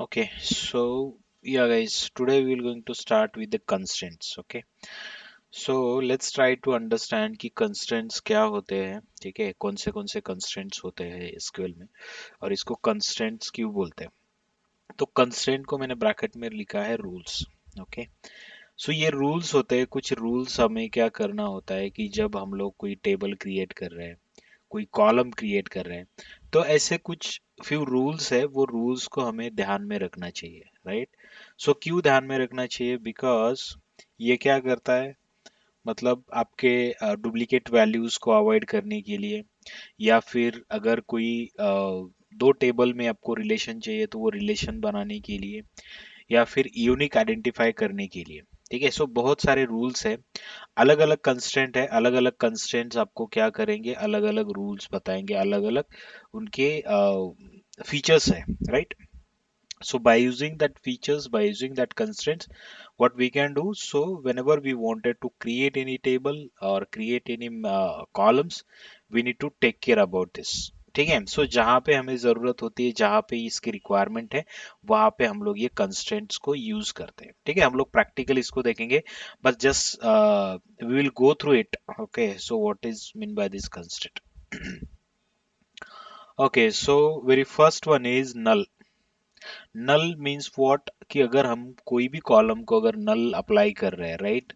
Okay, so yeah, guys, today we're going to start with the constraints. Okay, so let's try to understand कि constraints क्या होते हैं, ठीक है, कौन से constraints होते हैं SQL में और इसको constraints क्यों बोलते हैं। तो constraint को मैंने ब्रैकेट में लिखा है rules। ओके, सो ये रूल्स होते हैं। कुछ रूल्स हमें क्या करना होता है कि जब हम लोग कोई टेबल क्रिएट कर रहे हैं, कोई कॉलम क्रिएट कर रहे हैं, तो ऐसे कुछ फ्यू रूल्स है, वो रूल्स को हमें ध्यान में रखना चाहिए, राइट। सो क्यों ध्यान में रखना चाहिए, बिकॉज ये क्या करता है, मतलब आपके डुप्लीकेट वैल्यूज को अवॉइड करने के लिए, या फिर अगर कोई दो टेबल में आपको रिलेशन चाहिए तो वो रिलेशन बनाने के लिए, या फिर यूनिक आइडेंटिफाई करने के लिए। ठीक है, सो बहुत सारे रूल्स है, अलग अलग कंस्ट्रेंट है, अलग अलग कंस्ट्रेंट्स आपको क्या करेंगे, अलग अलग रूल्स बताएंगे, अलग अलग उनके फीचर्स है, right. So by using that features, by using that constraints, what we can do, so whenever we wanted to create any table or create any columns, we need to take care about this। ठीक है, सो जहाँ पे हमें ज़रूरत होती है, जहाँ पे इसकी रिक्वायरमेंट है, वहाँ पे हम लोग ये कंस्ट्रेंट्स को यूज करते हैं। ठीक है, हम लोग प्रैक्टिकल इसको देखेंगे, बस just we will go through it. Okay, so what is mean by this constraint. Okay, so very first one is null. Null means what, कि अगर हम कोई भी कॉलम को अगर नल अप्लाई कर रहे हैं, राइट,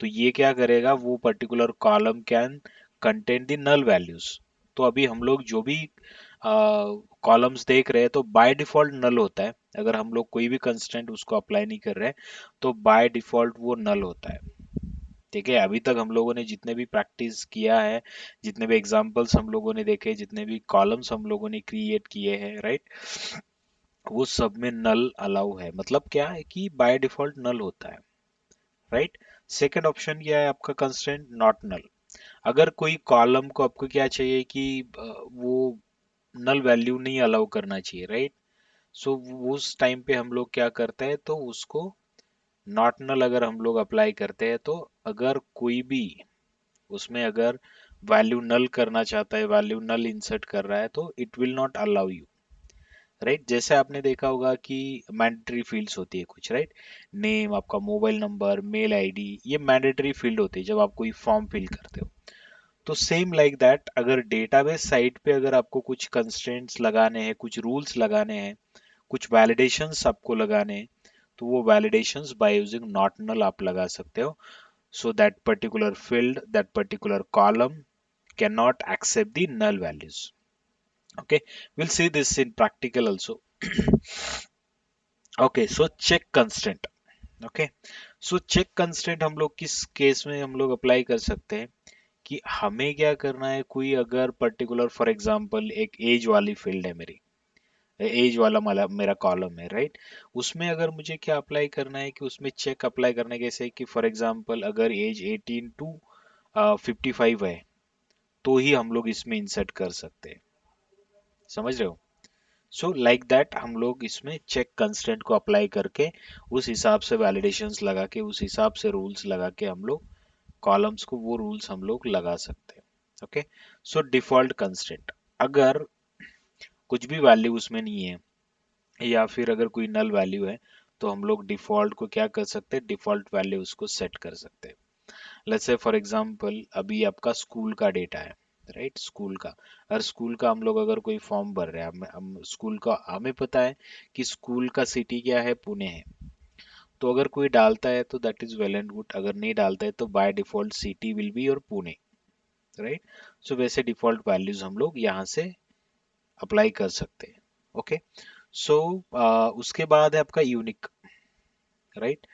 तो ये क्या करेगा, वो particular column can contain the null values. तो अभी हम लोग जो भी कॉलम्स देख रहे हैं, तो बाय डिफॉल्ट नल होता है। अगर हम लोग कोई भी कंस्ट्रेंट उसको अप्लाई नहीं कर रहे हैं, तो बाय डिफॉल्ट वो नल होता है। ठीक है, अभी तक हम लोगों ने जितने भी प्रैक्टिस किया है, जितने भी एग्जांपल्स हम लोगों ने देखे, जितने भी कॉलम्स हम लोगों ने क्रिएट किए हैं, राइट, वो सब में नल अलाउ है। मतलब क्या है कि बाय डिफॉल्ट नल होता है, राइट। सेकंड ऑप्शन क्या है आपका, कंस्ट्रेंट नॉट नल। अगर कोई कॉलम को आपको क्या चाहिए कि वो नल वैल्यू नहीं अलाउ करना चाहिए, राइट। सो उस टाइम पे हम लोग क्या करते हैं, तो उसको नॉट नल अगर हम लोग अप्लाई करते हैं, तो अगर कोई भी उसमें अगर वैल्यू नल करना चाहता है, वैल्यू नल इंसर्ट कर रहा है, तो it will not allow you, right. जैसे आपने देखा होगा कि मैंडेटरी फील्ड्स होती है कुछ, राइट, नेम, आपका मोबाइल नंबर, मेल आईडी, ये मैंडेटरी फील्ड होती है जब आप कोई फॉर्म फिल करते हो। तो सेम लाइक दैट, अगर डेटाबेस साइट पे अगर आपको कुछ कंस्ट्रेंट्स लगाने हैं, कुछ रूल्स लगाने हैं, कुछ वैलिडेशंस आपको लगाने हैं, तो वो validations by using not null आप लगा सकते हो। So that particular field, that particular column can not accept the null values. Okay, we'll see this in practical also. Okay, so check constraint। Okay, so check constraint हम लोग किस case में हम लोग अप्लाई कर सकते हैं, कि हमें क्या करना है, कोई अगर पर्टिकुलर फॉर एग्जांपल एक एज वाली फील्ड है मेरी, एज वाला मेरा कॉलम है, राइट। उसमें अगर मुझे क्या अप्लाई करना है, कि उसमें चेक अप्लाई करना है, कैसे कि फॉर एग्जांपल अगर एज 18 टू 55 है, तो ही हम लोग इसमें इंसर्ट कर सकते हैं। समझ रहे हो। सो लाइक दैट हम लोग इसमें चेक कंस्ट्रेंट को अप्लाई करके, उस हिसाब से वैलिडेशंस लगा के, उस हिसाब से रूल्स लगा के हम लोग कॉलम्स को वो रूल्स हम लोग लगा सकते हैं। ओके, सो डिफॉल्ट कंस्ट्रेंट, अगर कुछ भी वैल्यू उसमें नहीं है, या फिर अगर कोई नल वैल्यू है, तो हम लोग डिफॉल्ट को क्या कर सकते हैं, डिफॉल्ट वैल्यू उसको सेट कर सकते हैं। लेट्स से फॉर एग्जांपल अभी आपका स्कूल का डेटा है, राइट, स्कूल का, अगर स्कूल का हम लोग अगर कोई फॉर्म भर रहे हैं, हम स्कूल का, हमें पता है कि स्कूल का सिटी क्या है, पुणे है। तो अगर कोई डालता है तो that is well and good, अगर नहीं डालता है तो by default city will be और पुणे, राइट। सो वैसे डिफॉल्ट वैल्यूज हम लोग यहाँ से अप्लाई कर सकते हैं। ओके, सो उसके बाद है आपका यूनिक, राइट।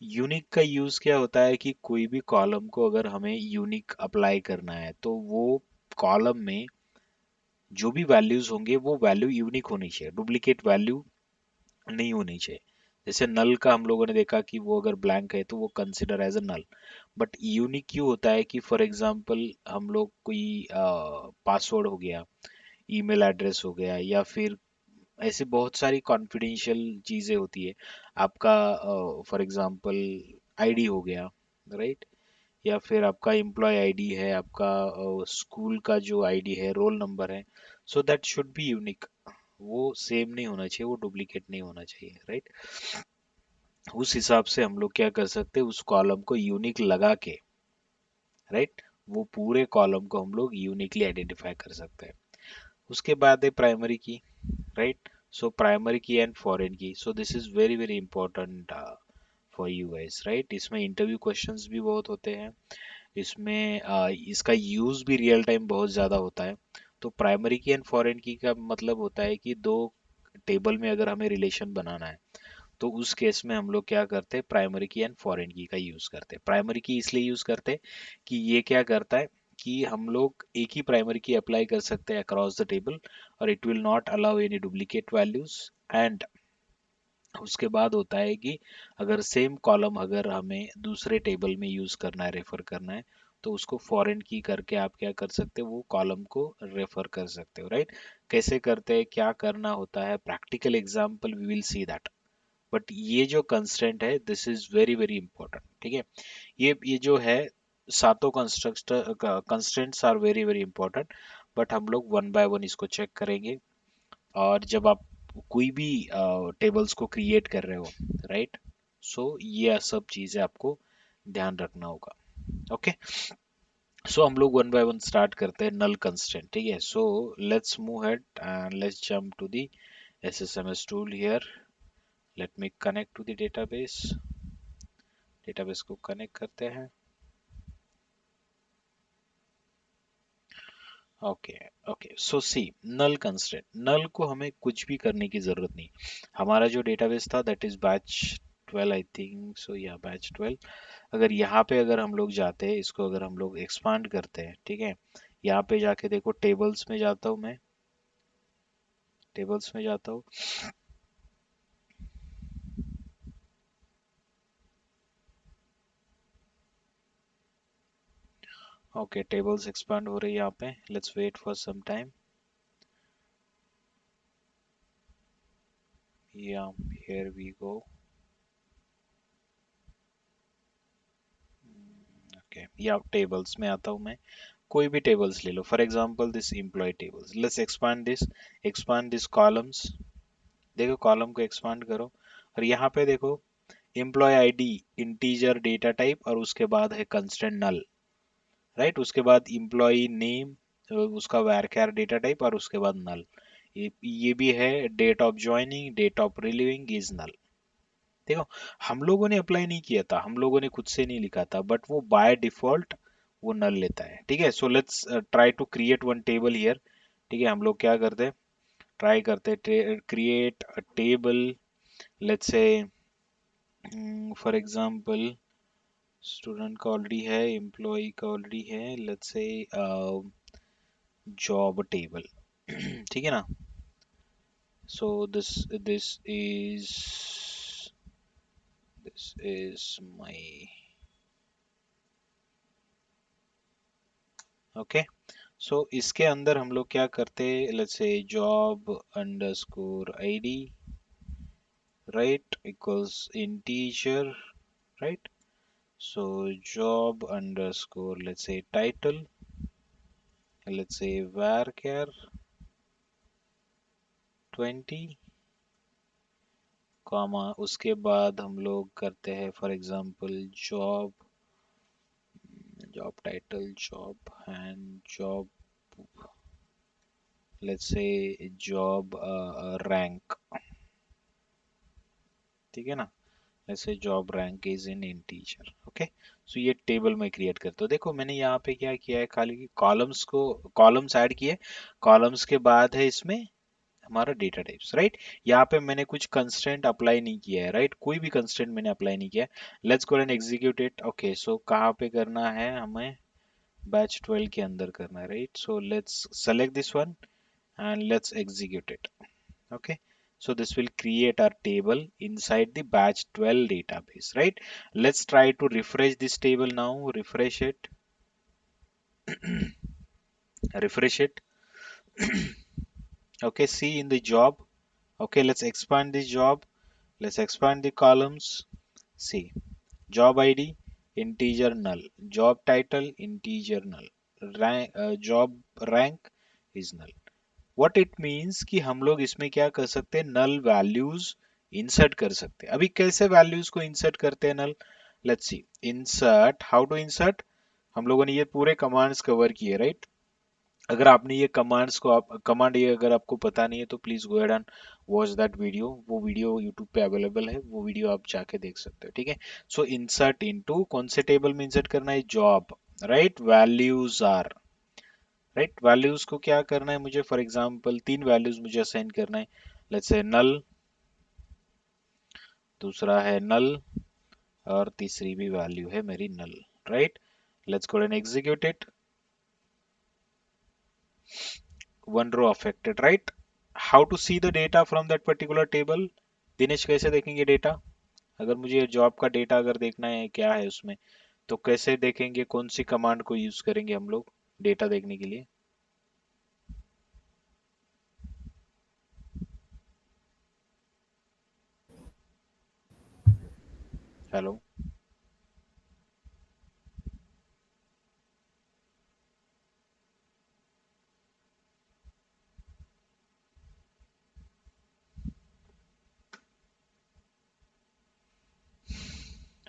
यूनिक का यूज क्या होता है, कि कोई भी कॉलम को अगर हमें यूनिक अप्लाई करना है, तो वो कॉलम में जो भी वैल्यूज होंगे, वो वैल्यू यूनिक होनी चाहिए, डुप्लीकेट वैल्यू नहीं होनी चाहिए। जैसे नल का हम लोगों ने देखा कि वो अगर ब्लैंक है तो वो consider as a null. But unique क्यों होता है, कि फॉर एग्जांपल हम लोग कोई पासवर्ड हो गया, ईमेल एड्रेस हो गया, या फिर ऐसे बहुत सारी कॉन्फिडेंशियल चीजें होती है, आपका फॉर एग्जांपल आईडी हो गया, राइट, या फिर आपका एम्प्लॉय आईडी है, आपका स्कूल का जो आईडी है, रोल नंबर है, so that should be unique. वो सेम नहीं होना चाहिए, वो डुप्लीकेट नहीं होना चाहिए, राइट। उस हिसाब से हम लोग क्या कर सकते हैं, उस कॉलम को यूनिक लगा के, राइट, वो पूरे कॉलम को हम लोग यूनिकली आइडेंटिफाई कर सकते हैं। उसके बाद है प्राइमरी की, राइट। सो प्राइमरी की एंड फॉरेन की, सो this is very very important for you guys, right. इसमें इंटरव्यू क्वेश्चंस भी बहुत होते हैं, इसमें इसका यूज भी रियल टाइम बहुत ज़्यादा होता है। तो प्राइमरी की एंड फॉरेन की का मतलब होता है कि दो टेबल में अगर हमें रिलेशन बनाना है, तो उस केस में हम लोग क्या करते हैं, प्राइमरी की एंड फॉरेन की का यूज करते हैं। प्राइमरी की इसलिए यूज करते हैं कि ये क्या करता है कि हम लोग एक ही प्राइमरी की अप्लाई कर सकते हैं अक्रॉस द टेबल, और it will not allow any duplicate values. And उसके बाद होता है कि अगर सेम कॉलम अगर हमें दूसरे टेबल में यूज करना है, रेफर करना है, तो उसको फॉरेन की करके आप क्या कर सकते हो, वो कॉलम को रेफर कर सकते हो, राइट। कैसे करते हैं, क्या करना होता है, practical example we will see that. But ये जो कंस्ट्रेंट है, this is very very important, ठीक है। ये जो है, सातों constraints are very very important. But हम लोग वन बाय वन इसको चेक करेंगे। और जब आप कोई भी टेबल्स को क्रिएट कर रहे हो, राइट, सो ये सब चीजें आपको ध्यान रखना होगा, ओके। सो हम लोग वन बाय वन स्टार्ट करते हैं, नल कंस्ट्रेंट, ठीक है। So let's move head and let's jump to the SSMS tool here. Let me connect to the database. Database को कनेक्ट करते हैं, okay. Okay, so see, null constraint, null को हमें कुछ भी करने की जरूरत नहीं। हमारा जो डेटाबेस था that is batch 12 I think, so yeah batch 12। अगर यहाँ पे अगर हम लोग जाते हैं, इसको अगर हम लोग एक्सपांड करते हैं, ठीक है, यहाँ पे जाके देखो, टेबल्स में जाता हूँ मैं, टेबल्स में जाता हूँ। ओके, टेबल्स एक्सपांड हो रही है यहाँ पे, let's wait for some time. Yeah here we go. Okay, yeah tables में आता हूँ मैं। कोई भी टेबल्स ले लो, for example this employ tables, let's expand this columns. देखो कॉलम को एक्सपांड करो, और यहाँ पे देखो, employ ID integer data type, और उसके बाद है कंस्टेंट नल, राइट। उसके बाद एम्प्लॉय नेम, उसका varchar डेटा टाइप, और उसके बाद नल। ये भी है, date of joining, date of relieving is null. देखो, हम लोगों ने अप्लाई नहीं किया था, हम लोगों ने खुद से नहीं लिखा था, बट वो बाय डिफॉल्ट वो नल लेता है, ठीक है। So let's try to create one table here, ठीक है। हम लोग क्या करते हैं, ट्राई करते हैं create a table, let's say for example, student का ऑलरेडी है, एम्प्लॉय का ऑलरेडी है, लेट्स से जॉब टेबल, ठीक है ना। So this is my, okay. So इसके अंदर हम लोग क्या करते, let's say job underscore ID, right, equals integer, right. So job underscore, let's say title, let's say varchar 20, comma, उसके बाद हम लोग करते हैं for example job, job title, job and job, let's say job rank, ठीक है ना। ऐसे job rank is in integer, okay. So ये टेबल में क्रिएट करते हो। देखो मैंने यहाँ पे क्या किया है, खाली कॉलम्स को, कॉलम्स ऐड किए, कॉलम्स के बाद है इसमें हमारा डेटा टाइप्स, राइट। यहाँ पे मैंने कुछ कंस्ट्रेंट अप्लाई नहीं किया है, राइट, कोई भी कंस्ट्रेंट मैंने अप्लाई नहीं किया है। Let's go and execute it, okay. So कहाँ पे करना है हमें, बैच 12 के अंदर करना है, right. So let's select this one and let's execute it, okay। So this will create our table inside the batch 12 database, right. Let's try to refresh this table now, refresh it, refresh it, okay. See in the job, okay, let's expand this job, let's expand the columns. See, job id integer null, job title integer null, job rank is null. What it means कि हम लोग इसमें क्या कर सकते हैं, null values insert कर सकते हैं। अभी कैसे वैल्यूज को इंसर्ट करते हैं null, let's see. Insert, how to insert, हम लोगों ने ये पूरे कमांड्स कवर किए, राइट। अगर आपने ये कमांड्स को आप कमांड ये अगर आपको पता नहीं है तो please go ahead and watch that video, वो वीडियो यूट्यूब पे अवेलेबल है, वो वीडियो आप जाके देख सकते हो, ठीक है। सो इंसर्ट इनटू, कौन से टेबल में इंसर्ट करना है, job, right, values are, right. Values को क्या करना है मुझे, फॉर एग्जांपल 3 वैल्यूज मुझे असाइन करना है, लेट्स से नल, दूसरा है नल, और तीसरी भी वैल्यू है मेरी null, right. Let's go and execute it, 1 row affected, right? How to see the data from that particular table? Dinesh कैसे देखेंगे डेटा, अगर मुझे जॉब का डेटा अगर देखना है क्या है उसमें, तो कैसे देखेंगे, कौन सी कमांड को यूज करेंगे हम लोग डेटा देखने के लिए। Hello,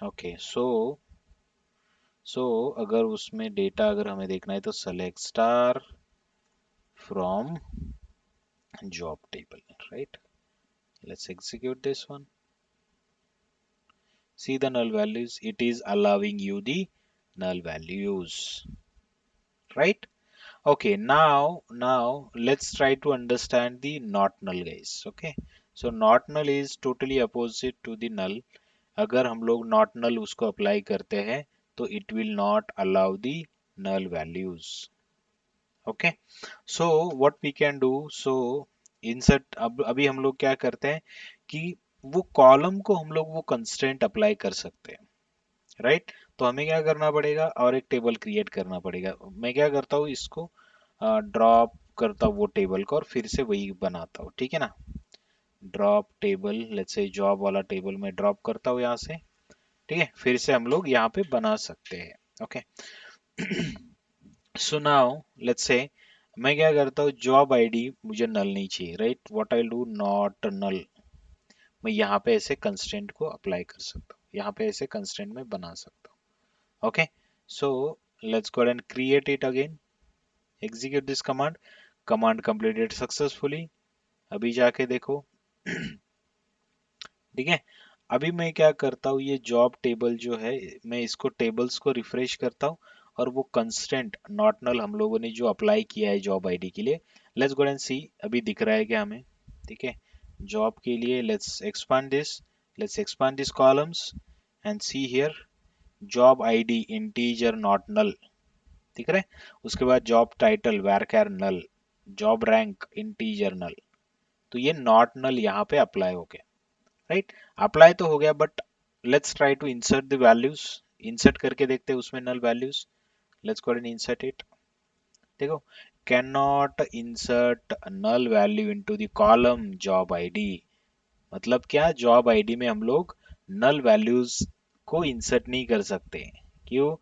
okay. सो अगर उसमें डेटा अगर हमें देखना है तो select star from job table, right. Let's execute this one, see the null values, it is allowing you the null values, right. Okay, now let's try to understand the not null, guys. Okay, so not null is totally opposite to the null. अगर हम लोग not null उसको apply करते हैं तो it will not allow the null values. Okay, so what we can do, so insert, अब अभी हम लोग क्या करते हैं कि वो कॉलम को हम लोग वो कंस्ट्रेंट अप्लाई कर सकते हैं, राइट। तो हमें क्या करना पड़ेगा, और एक टेबल क्रिएट करना पड़ेगा। मैं क्या करता हूँ, इसको ड्रॉप करता हूँ वो टेबल को और फिर से वही बनाता हूँ, ठीक है ना। Drop table, let's say job वाला टेबल में ड्रॉप करता हूँ यहाँ से, ठीक है, फिर से हम लोग यहाँ पे बना सकते हैं। Okay, so now let's say मैं क्या करता हूँ, जॉब आईडी मुझे नल नहीं चाहिए, right. What I do, not null, मैं यहाँ पे ऐसे कंस्ट्रेंट को अप्लाई कर सकता हूँ, यहाँ पे ऐसे कंस्ट्रेंट में बना सकता हूँ। Okay, so let's go and create it again, execute this command, command completed successfully। अभी जाके देखो, ठीक है। अभी मैं क्या करता हूँ, ये जॉब टेबल जो है, मैं इसको टेबल्स को रिफ्रेश करता हूँ और वो कंस्टेंट नॉट नल हम लोगों ने जो अप्लाई किया है जॉब आईडी के लिए, लेट्स गो एंड सी अभी दिख रहा है क्या हमें, ठीक है। जॉब के लिए let's expand this columns and see here, job ID integer not null, दिख रहा है। उसके बाद job title varchar null, job rank integer null, तो ये नॉट नल यहाँ पे अप्लाई हो गया, राइट। अप्लाई तो हो गया, but let's try to insert the values, insert करके देखते हैं उसमें null values. Let's go and insert it, देखो, can not insert null value into the column job ID, मतलब क्या, जॉब आईडी में हम लोग नल वैल्यूज को इंसर्ट नहीं कर सकते, क्यों,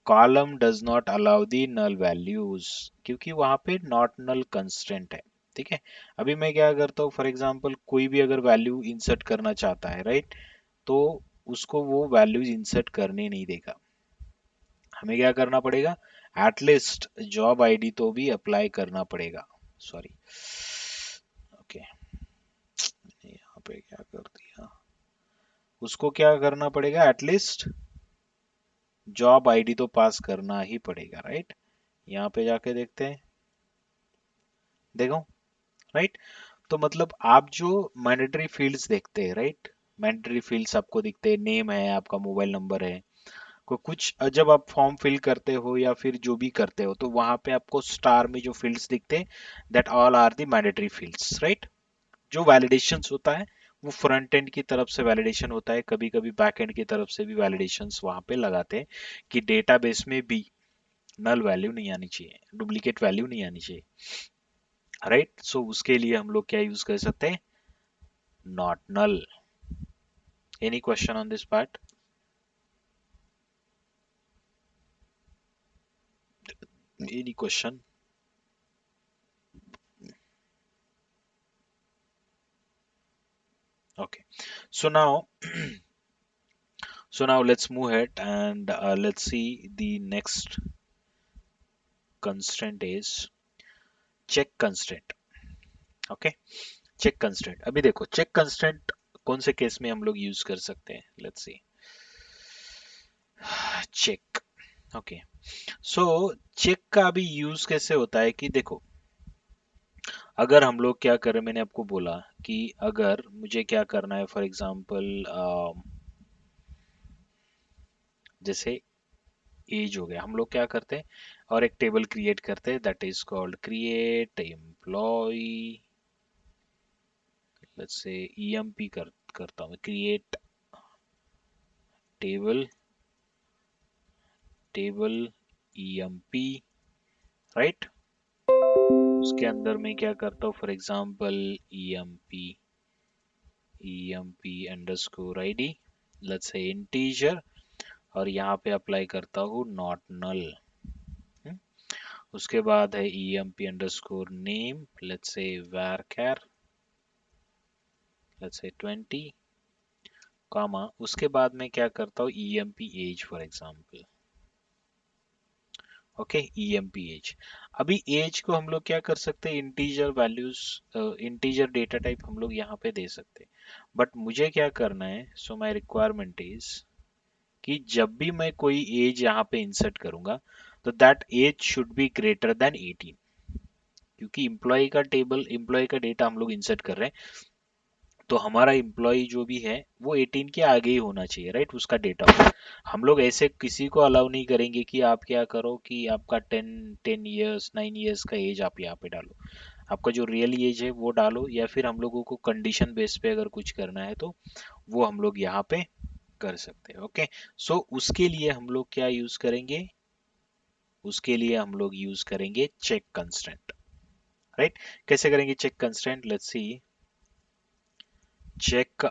column does not allow the null values, क्योंकि वहां पे नॉट नल कंस्ट्रेंट है, ठीक है। अभी मैं क्या करता हूँ, फॉर एग्जांपल कोई भी अगर वैल्यू इंसर्ट करना चाहता है, राइट, तो उसको वो वैल्यूज इंसर्ट करने नहीं देगा। हमें क्या करना पड़ेगा, एटलीस्ट जॉब आईडी तो भी अप्लाई करना पड़ेगा, सॉरी, ओके, यहाँ पे क्या कर दिया, उसको क्या करना पड़ेगा, एटलीस्ट जॉब आईडी तो पास करना ही पड़ेगा, राइट। यहाँ पे जाके देखते हैं, देखो, राइट। तो मतलब आप जो मैंडेटरी फील्ड्स देखते हैं, राइट, मैंडेटरी फील्ड्स आपको दिखते हैं, नेम है, आपका मोबाइल नंबर है, को कुछ जब आप फॉर्म फिल करते हो या फिर जो भी करते हो तो वहां पे आपको स्टार में जो फील्ड्स दिखते हैं, that all are the mandatory fields, right. जो वैलिडेशंस होता है वो फ्रंट एंड की तरफ से वैलिडेशन होता है, कभी कभी बैक एंड की तरफ से भी वैलिडेशंस वहां पे लगाते हैं कि डेटाबेस में भी नल वैल्यू नहीं आनी चाहिए, डुप्लीकेट वैल्यू नहीं आनी चाहिए, राइट। सो उसके लिए हम लोग क्या यूज कर सकते हैं, not null. Any question on this part, any question. Okay, so now so now let's move ahead and let's see the next constraint is check constraint. Okay, check constraint. अभी देखो चेक कंस्ट्रेंट कौन से case में हम लोग use कर सकते हैं, let's see. Check, okay, so check का अभी यूज कैसे होता है कि देखो, अगर हम लोग क्या करें, मैंने आपको बोला कि अगर मुझे क्या करना है, फॉर एग्जांपल जैसे एज हो गया, हम लोग क्या करते हैं और एक टेबल क्रिएट करते हैं, that is called create employee, let's say EMP करता हूँ, create table, table EMP, right. उसके अंदर मैं क्या करता हूँ, for example EMP underscore ID, let's say integer, और यहाँ पे अप्लाई करता हूँ नॉट नल। उसके बाद है EMP underscore name, let's say varchar, let's say 20, comma, उसके बाद मैं क्या करता हूँ EMP age for example, okay, EMP age. अभी एज को हम लोग क्या कर सकते हैं, integer values, integer data type हम लोग यहाँ पे दे सकते हैं, बट मुझे क्या करना है, सो माय रिक्वायरमेंट इज कि जब भी मैं कोई एज यहाँ पे इंसर्ट करूंगा तो that age should be greater than 18, क्योंकि एम्प्लॉय का टेबल, एम्प्लॉय का डेटा हम लोग इंसर्ट कर रहे हैं, तो हमारा एम्प्लॉय जो भी है वो 18 के आगे ही होना चाहिए, राइट, उसका डेटा। हम लोग ऐसे किसी को अलाउ नहीं करेंगे कि आप क्या करो कि आपका 10 ईयर्स 9 ईयर्स का एज आप यहाँ पे डालो, आपका जो रियल एज है वो डालो, या फिर हम लोगों को कंडीशन बेस पे अगर कुछ करना है तो वो हम लोग यहाँ पे कर सकते हैं। ओके, सो उसके लिए हम लोग क्या यूज करेंगे, उसके लिए हम लोग यूज करेंगे चेक कंस्ट्रेंट, राइट। कैसे करेंगे check constraint, let's see, check,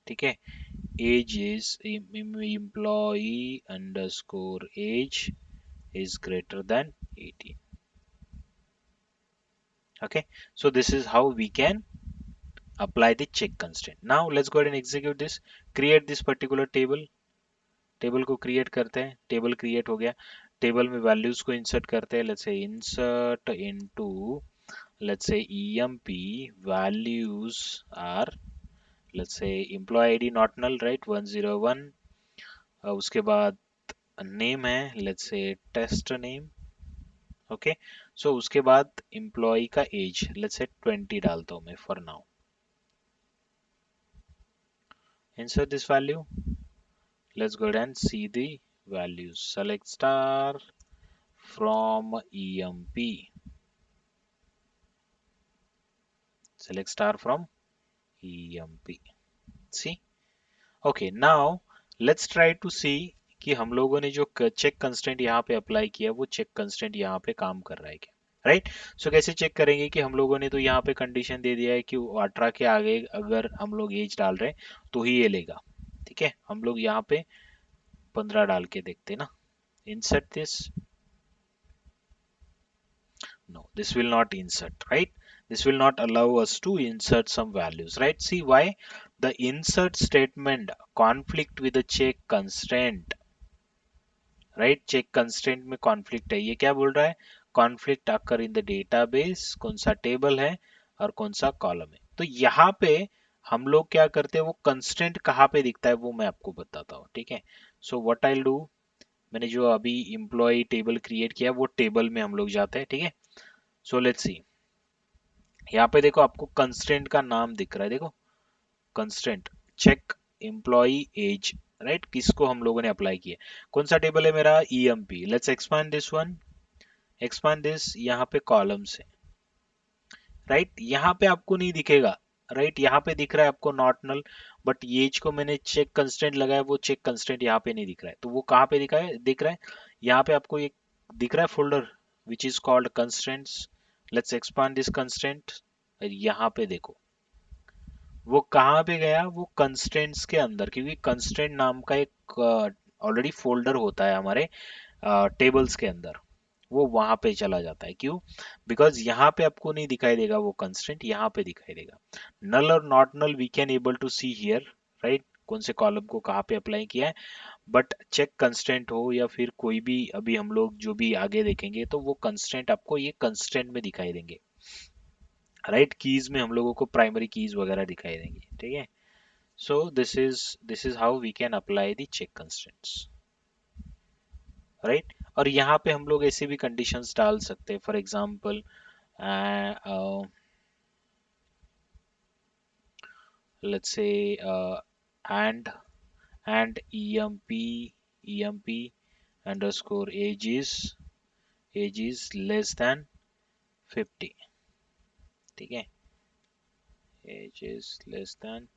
ठीक है, age is employee underscore age is greater than 18. Okay, so this is how we can apply the check constraint. Now let's go ahead and execute this, create this particular table, table को create करते हैं, table create हो गया, table में values को insert करते हैं, let's say insert into, let's say EMP values are, let's say employee ID not null, right, 101, उसके बाद नेम है, लेट्स से टेस्ट नेम, ओके, सो उसके बाद एम्प्लॉय का एज, लेट्स से 20 डालता हूं मैं for now, insert this value, let's go ahead and see the values, select star from emp, select star from emp, see, okay, now let's try to see कि हम लोगों ने जो check constant यहाँ पे अप्लाई किया वो चेक कंस्टेंट यहाँ पे काम कर रहा है क्या, राइट। सो कैसे चेक करेंगे कि हम लोगों ने तो यहाँ पे कंडीशन दे दिया है कि 18 के आगे अगर हम लोग एज डाल रहे हैं तो ही ये लेगा, ठीक है, हम लोग यहाँ पे 15 डाल के देखते ना, insert this, no, this will not insert, right, this will not allow us to insert some values, right. See why, the insert statement conflict with the check constraint, right, check constraint में conflict है, ये क्या बोल रहा है, conflict occur in the database, कौन सा table है और कौन सा कॉलम है। तो यहाँ पे हम लोग क्या करते हैं, वो कंस्ट्रेंट कहाँ पे दिखता है वो मैं आपको बताता हूँ, ठीक है। सो व्हाट आई डू, मैंने जो अभी एम्प्लॉय टेबल क्रिएट किया वो टेबल में हम लोग जाते हैं, ठीक है। सो लेट्स सी, यहाँ पे देखो आपको कंस्ट्रेंट का नाम दिख रहा है, देखो constraint check employee age, right, किसको हम लोगों ने अप्लाई किया, कौन सा टेबल है मेरा, EMP, let's expand this one, expand this, यहाँ पे कॉलम्स है, राइट, यहाँ पे आपको नहीं दिखेगा, राइट, यहाँ पे दिख रहा है आपको नॉट नल, बट ये को मैंने चेक कंस्टेंट लगाया, वो चेक कंस्टेंट यहाँ पे नहीं दिख रहा है, तो वो कहाँ पे दिखा है, दिख रहा है यहाँ पे आपको एक दिख रहा है folder which is called constants, let's expand this constant, यहाँ पे देखो वो कहाँ पे गया, वो कंस्टेंट्स के अंदर, क्योंकि कंस्टेंट नाम का एक ऑलरेडी फोल्डर होता है हमारे टेबल्स के अंदर, वो वहां पे चला जाता है। क्यों? बिकॉज यहाँ पे आपको नहीं दिखाई देगा वो कंस्ट्रेंट, यहाँ पे दिखाई देगा। नल और not null we can able to see here, right, कौन से कॉलम को कहाँ पे अप्लाई किया है। बट चेक कंस्टेंट हो या फिर कोई भी अभी हम लोग जो भी आगे देखेंगे तो वो कंस्टेंट आपको ये कंस्टेंट में दिखाई देंगे, राइट। कीज में हम लोगों को प्राइमरी कीज वगैरह दिखाई देंगी, ठीक है। So this is how we can apply the check constants, right. और यहाँ पे हम लोग ऐसे भी कंडीशंस डाल सकते हैं, for example let's say and emp underscore age is less than 50, ठीक है, age is less than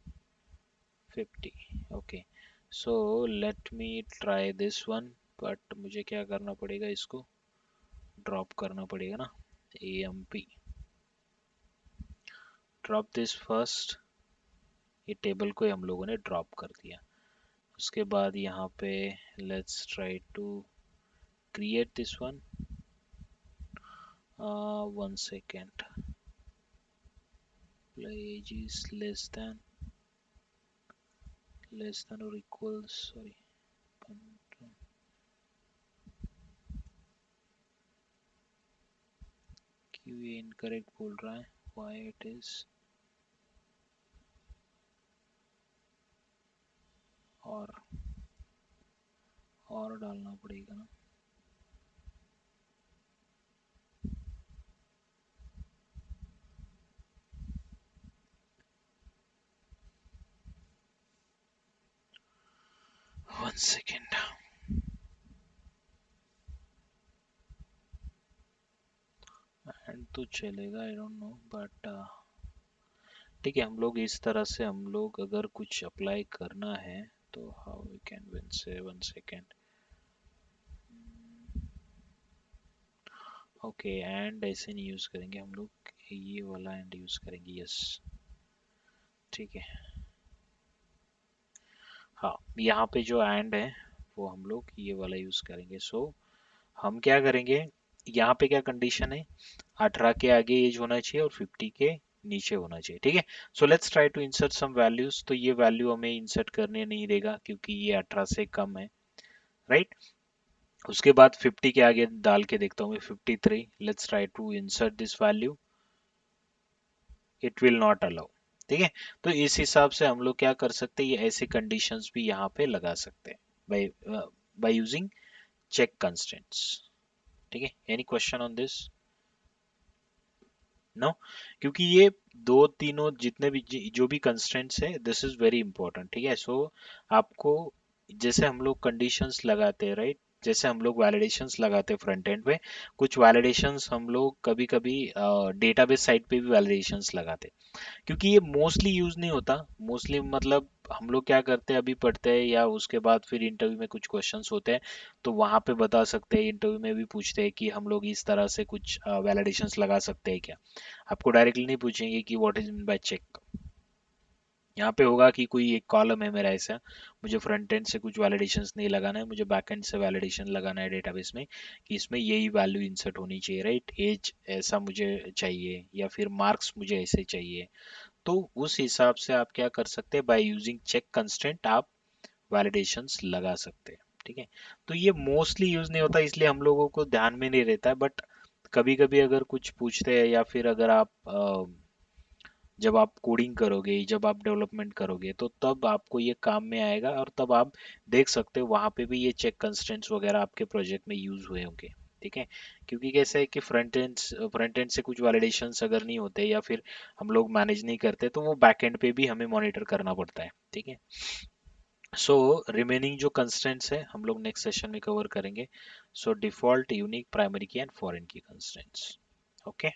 50, okay। so let me try this one, but मुझे क्या करना पड़ेगा, इसको ड्रॉप करना पड़ेगा ना, amp ड्रॉप दिस फर्स्ट, ये टेबल को ही हम लोगों ने ड्रॉप कर दिया। उसके बाद यहाँ पे let's try to create this one, 1 second, age is less than or equals, sorry, क्यों ये इनकरेक्ट बोल रहा है, why it is, और डालना पड़ेगा ना। वन सेकेंड, एंड तो चलेगा, आई डोंट नो, बट ठीक है, हम लोग इस तरह से हम लोग अगर कुछ अप्लाई करना है तो हाउ वी कैन विन से, 1 सेकेंड, ओके। एंड ऐसे नहीं यूज करेंगे हम लोग, ये वाला एंड यूज करेंगे, यस, ठीक है। हाँ, यहाँ पे जो एंड है वो हम लोग ये वाला यूज करेंगे। सो हम क्या करेंगे, यहाँ पे क्या कंडीशन है, 18 के आगे एज होना चाहिए और 50 के नीचे होना चाहिए, ठीक है। So let's try to insert some values, तो ये वैल्यू हमें इंसर्ट करने नहीं देगा क्योंकि ये 18 से कम है, राइट। उसके बाद 50 के आगे डाल के देखता हूँ मैं, 53, let's try to insert this value, it will not allow, ठीक है। तो इस हिसाब से हम लोग क्या कर सकते हैं, ये ऐसे कंडीशंस भी यहाँ पे लगा सकते हैं by by using check constants, ठीक है। Any question on this? No, क्योंकि ये दो तीनों जितने भी जो भी कंस्ट्रेंट्स है, दिस इज वेरी इंपॉर्टेंट, ठीक है। सो आपको जैसे हम लोग कंडीशंस लगाते हैं, राइट, जैसे हम लोग वैलिडेशंस लगाते हैं फ्रंट एंड पे, कुछ वैलिडेशंस हम लोग कभी कभी डेटाबेस साइट पे भी वैलिडेशंस लगाते हैं, क्योंकि ये मोस्टली यूज नहीं होता। मोस्टली मतलब हम लोग क्या करते हैं, अभी पढ़ते हैं या उसके बाद फिर इंटरव्यू में कुछ क्वेश्चंस होते हैं तो वहां पे बता सकते हैं, इंटरव्यू में भी पूछते हैं कि हम लोग इस तरह से कुछ वैलिडेशंस लगा सकते हैं क्या। आपको डायरेक्टली नहीं पूछेंगे कि what is mean by check. यहाँ पे होगा कि कोई एक कॉलम है मेरा ऐसा, मुझे फ्रंट एंड से कुछ वैलिडेशंस नहीं लगाना है, मुझे बैक एंड से वैलिडेशन लगाना है डेटाबेस में कि इसमें यही वैल्यू इंसर्ट होनी चाहिए, राइट, एज ऐसा मुझे चाहिए या फिर मार्क्स मुझे ऐसे चाहिए। तो उस हिसाब से आप क्या कर सकते हैं, बाय यूजिंग चेक कंस्टेंट आप वैलिडेशंस लगा सकते हैं, ठीक है। तो ये मोस्टली यूज नहीं होता इसलिए हम लोगों को ध्यान में नहीं रहता है, बट कभी कभी अगर कुछ पूछते हैं या फिर अगर आप जब आप कोडिंग करोगे, जब आप डेवलपमेंट करोगे तो तब आपको ये काम में आएगा और तब आप देख सकते हो वहां पे भी ये चेक कंस्टेंट्स वगैरह आपके प्रोजेक्ट में यूज हुए होंगे, ठीक है। क्योंकि कैसा है कि फ्रंट एंड से कुछ वैलिडेशंस अगर नहीं होते या फिर हम लोग मैनेज नहीं करते तो वो बैक एंड पे भी हमें मॉनिटर करना पड़ता है, ठीक है। सो रिमेनिंग जो कंस्टेंट्स है हम लोग नेक्स्ट सेशन में कवर करेंगे। सो डिफॉल्ट, यूनिक, प्राइमरी की एंड फॉरेन की कंस्टेंट्स, ओके।